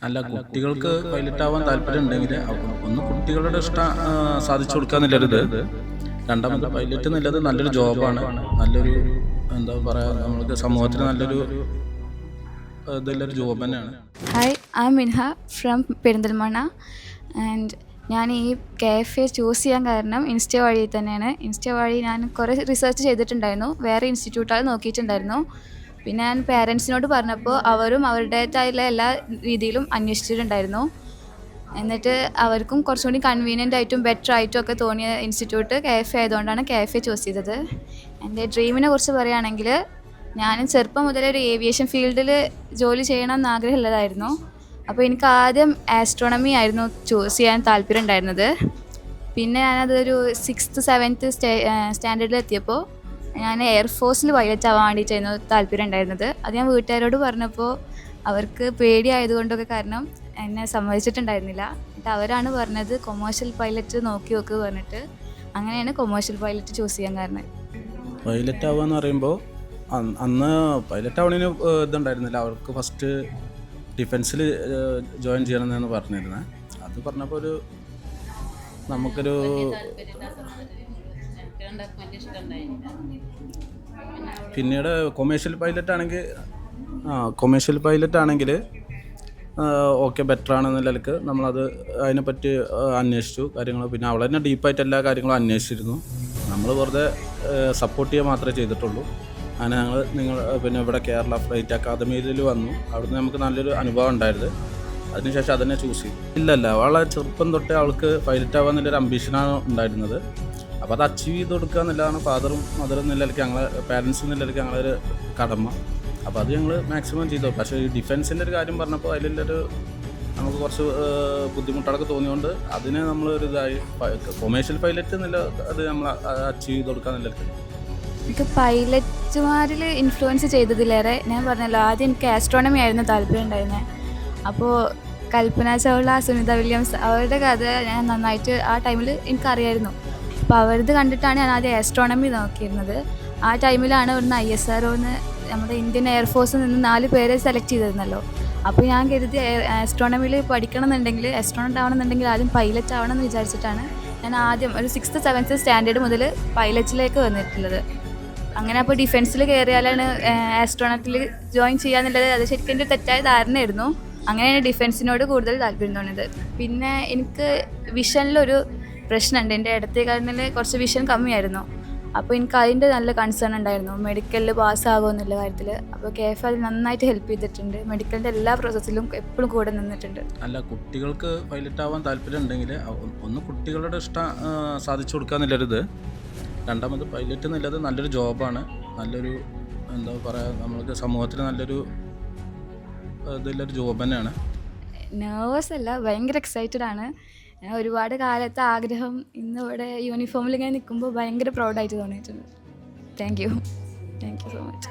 അല്ല, കുട്ടികൾക്ക് പൈലറ്റ് ആവാൻ താല്പര്യം ഉണ്ടെങ്കിൽ ഒന്ന് കുട്ടികളുടെ ഇഷ്ടം സാധിച്ചു കൊടുക്കാന്നുള്ളൊരിത്. രണ്ടാമത് പൈലറ്റ് എന്നുള്ളത് നല്ലൊരു ജോബാണ്. നല്ലൊരു എന്താ പറയുക, നമ്മൾക്ക് സമൂഹത്തിന് നല്ലൊരു ഇതുള്ളൊരു ജോബ് തന്നെയാണ്. Hi, I M Minha from Perinthalmanna. And ഞാൻ ഈ KFA ചൂസ് ചെയ്യാൻ കാരണം ഇൻസ്റ്റ വഴി തന്നെയാണ്. ഇൻസ്റ്റ വഴി ഞാൻ കുറേ റിസർച്ച് ചെയ്തിട്ടുണ്ടായിരുന്നു, വേറെ ഇൻസ്റ്റിറ്റ്യൂട്ടുകൾ നോക്കിയിട്ടുണ്ടായിരുന്നു. പിന്നെ ഞാൻ പേരൻസിനോട് പറഞ്ഞപ്പോൾ അവരും അവരുടേതായുള്ള എല്ലാ രീതിയിലും അന്വേഷിച്ചിട്ടുണ്ടായിരുന്നു. എന്നിട്ട് അവർക്കും കുറച്ചും കൂടി കൺവീനിയൻ്റ് ആയിട്ടും ബെറ്റർ ആയിട്ടും ഒക്കെ തോന്നിയ ഇൻസ്റ്റിറ്റ്യൂട്ട് KFA ആയതുകൊണ്ടാണ് KFA ചൂസ് ചെയ്തത്. എൻ്റെ ഡ്രീമിനെ കുറിച്ച് പറയുകയാണെങ്കിൽ, ഞാൻ ചെറുപ്പം മുതലേ ഒരു ഏവിയേഷൻ ഫീൽഡിൽ ജോലി ചെയ്യണം എന്ന് ആഗ്രഹമുള്ളതായിരുന്നു. അപ്പോൾ എനിക്ക് ആദ്യം ആസ്ട്രോണമി ആയിരുന്നു ചൂസ് ചെയ്യാൻ താല്പര്യം ഉണ്ടായിരുന്നത്. പിന്നെ ഞാനതൊരു 6th 7th സ്റ്റാൻഡേർഡിലെത്തിയപ്പോൾ ഞാൻ എയർഫോഴ്സിൽ പൈലറ്റ് ആവാൻ വേണ്ടിയിട്ടായിരുന്നു താല്പര്യം ഉണ്ടായിരുന്നത്. അത് ഞാൻ വീട്ടുകാരോട് പറഞ്ഞപ്പോൾ അവർക്ക് പേടിയായതുകൊണ്ടൊക്കെ കാരണം എന്നെ സമ്മതിച്ചിട്ടുണ്ടായിരുന്നില്ല. എന്നിട്ട് അവരാണ് പറഞ്ഞത് കൊമേഴ്ഷ്യൽ പൈലറ്റ് നോക്കി നോക്ക് പറഞ്ഞിട്ട്, അങ്ങനെയാണ് കൊമേഴ്ഷ്യൽ പൈലറ്റ് ചൂസ് ചെയ്യാൻ കാരണം. പൈലറ്റ് ആവാന്ന് പറയുമ്പോൾ അന്ന് പൈലറ്റ് ആവണതിന് ഇതുണ്ടായിരുന്നില്ല. അവർക്ക് ഫസ്റ്റ് ഡിഫൻസിൽ ജോയിൻ ചെയ്യണമെന്നാണ് പറഞ്ഞിരുന്നത്. അത് പറഞ്ഞപ്പോൾ നമുക്കൊരു പിന്നീട് കൊമേഴ്ഷ്യൽ പൈലറ്റ് ആണെങ്കിൽ ഓക്കെ, ബെറ്റർ ആണെന്ന നിലക്ക് നമ്മളത് അതിനെപ്പറ്റി അന്വേഷിച്ചു കാര്യങ്ങൾ. പിന്നെ അവൾ തന്നെ ഡീപ്പായിട്ട് എല്ലാ കാര്യങ്ങളും അന്വേഷിച്ചിരുന്നു. നമ്മൾ വെറുതെ സപ്പോർട്ട് ചെയ്യുക മാത്രമേ ചെയ്തിട്ടുള്ളൂ. അങ്ങനെ പിന്നെ ഇവിടെ കേരള ഫ്ലൈറ്റ് അക്കാദമിയിൽ വന്നു. അവിടുന്ന് നമുക്ക് നല്ലൊരു അനുഭവം ഉണ്ടായത്. അതിനുശേഷം അതന്നെ ചൂസ് ചെയ്തു. ഇല്ലല്ല, വളരെ ചെറുപ്പം തൊട്ടേ അവൾക്ക് പൈലറ്റ് ആവാൻ നല്ലൊരു അംബീഷനാണ് ഉണ്ടായിരുന്നത്. അപ്പോൾ അത് അച്ചീവ് ചെയ്ത് കൊടുക്കുക എന്നുള്ളതാണ് ഫാദറും മദറും നിലയ്ക്ക് പാരൻസ് നിലയ്ക്ക് ഞങ്ങളൊരു കടമ. അപ്പോൾ അത് ഞങ്ങൾ മാക്സിമം ചെയ്തു. പക്ഷേ ഈ ഡിഫൻസിൻ്റെ ഒരു കാര്യം പറഞ്ഞപ്പോൾ അതിലൊരു നമുക്ക് കുറച്ച് ബുദ്ധിമുട്ടുകളൊക്കെ തോന്നിയുകൊണ്ട് അതിനെ നമ്മളൊരിതായി കൊമേഴ്ഷ്യൽ പൈലറ്റ് എന്നുള്ള അത് നമ്മൾ അച്ചീവ് ചെയ്ത് കൊടുക്കുക എന്നുള്ളത്. എനിക്ക് പൈലറ്റുമാരിൽ ഇൻഫ്ലുവൻസ് ചെയ്തതിലേറെ ഞാൻ പറഞ്ഞല്ലോ, ആദ്യം എനിക്ക് ആസ്ട്രോണമി ആയിരുന്നു താല്പര്യം ഉണ്ടായിരുന്നത്. അപ്പോൾ കൽപ്പന ചൗള, സുനിത വില്യംസ്, അവരുടെ കഥ ഞാൻ നന്നായിട്ട് ആ ടൈമിൽ എനിക്കറിയായിരുന്നു. അപ്പോൾ അവരത് കണ്ടിട്ടാണ് ഞാൻ ആദ്യം ആസ്ട്രോണമി നോക്കിയിരുന്നത്. ആ ടൈമിലാണ് ഇവിടുന്ന് ISROന്ന് നമ്മുടെ ഇന്ത്യൻ എയർഫോഴ്സിൽ നിന്ന് 4 പേരെ സെലക്ട് ചെയ്തിരുന്നല്ലോ. അപ്പോൾ ഞാൻ കരുതി ആസ്ട്രോണമിയിൽ പഠിക്കണം എന്നുണ്ടെങ്കിൽ, ആസ്ട്രോണറ്റ് ആവണമെന്നുണ്ടെങ്കിൽ ആദ്യം പൈലറ്റ് ആവണം എന്ന് വിചാരിച്ചിട്ടാണ് ഞാൻ ആദ്യം ഒരു 6th 7th സ്റ്റാൻഡേർഡ് മുതൽ പൈലറ്റിലേക്ക് വന്നിട്ടുള്ളത്. അങ്ങനെ അപ്പോൾ ഡിഫൻസിൽ കയറിയാലാണ് ആസ്ട്രോണറ്റിൽ ജോയിൻ ചെയ്യാന്നുള്ളത് അത് ശരിക്കും എൻ്റെ തെറ്റായ ധാരണയായിരുന്നു. അങ്ങനെയാണ് ഡിഫൻസിനോട് കൂടുതൽ താല്പര്യം തോന്നിയത്. പിന്നെ എനിക്ക് വിഷനിലൊരു പ്രശ്നമുണ്ട്. എൻ്റെ ഇടത്തെ കണ്ണിൽ കുറച്ച് വിഷൻ കമ്മിയായിരുന്നു. അപ്പോൾ എനിക്ക് അതിൻ്റെ നല്ല കൺസേൺ ഉണ്ടായിരുന്നു, മെഡിക്കലിൽ പാസ്സാകുമോ എന്നുള്ള കാര്യത്തിൽ. അപ്പോൾ KFA അത് നന്നായിട്ട് ഹെൽപ്പ് ചെയ്തിട്ടുണ്ട്. മെഡിക്കലിൻ്റെ എല്ലാ പ്രോസസ്സിലും എപ്പോഴും കൂടെ നിന്നിട്ടുണ്ട്. അല്ല, കുട്ടികൾക്ക് പൈലറ്റ് ആവാൻ താല്പര്യം ഉണ്ടെങ്കിൽ ഒന്ന് കുട്ടികളുടെ ഇഷ്ടം സാധിച്ചു കൊടുക്കുക എന്നുള്ളൊരിത്. രണ്ടാമത് പൈലറ്റ് എന്നുള്ളത് നല്ലൊരു ജോബാണ്. നല്ലൊരു എന്താ പറയുക, നമ്മൾക്ക് സമൂഹത്തിന് നല്ലൊരു ഇതുള്ളൊരു ജോബ് തന്നെയാണ്. നെർവസ് അല്ല, ഭയങ്കര എക്സൈറ്റഡ് ആണ്. ഞാൻ ഒരുപാട് കാലത്തെ ആഗ്രഹം ഇന്ന് ഇവിടെ യൂണിഫോമിൽ ഇങ്ങനെ നിൽക്കുമ്പോൾ ഭയങ്കര പ്രൗഡായിട്ട് തോന്നിയിട്ടുണ്ട്. Thank you so much.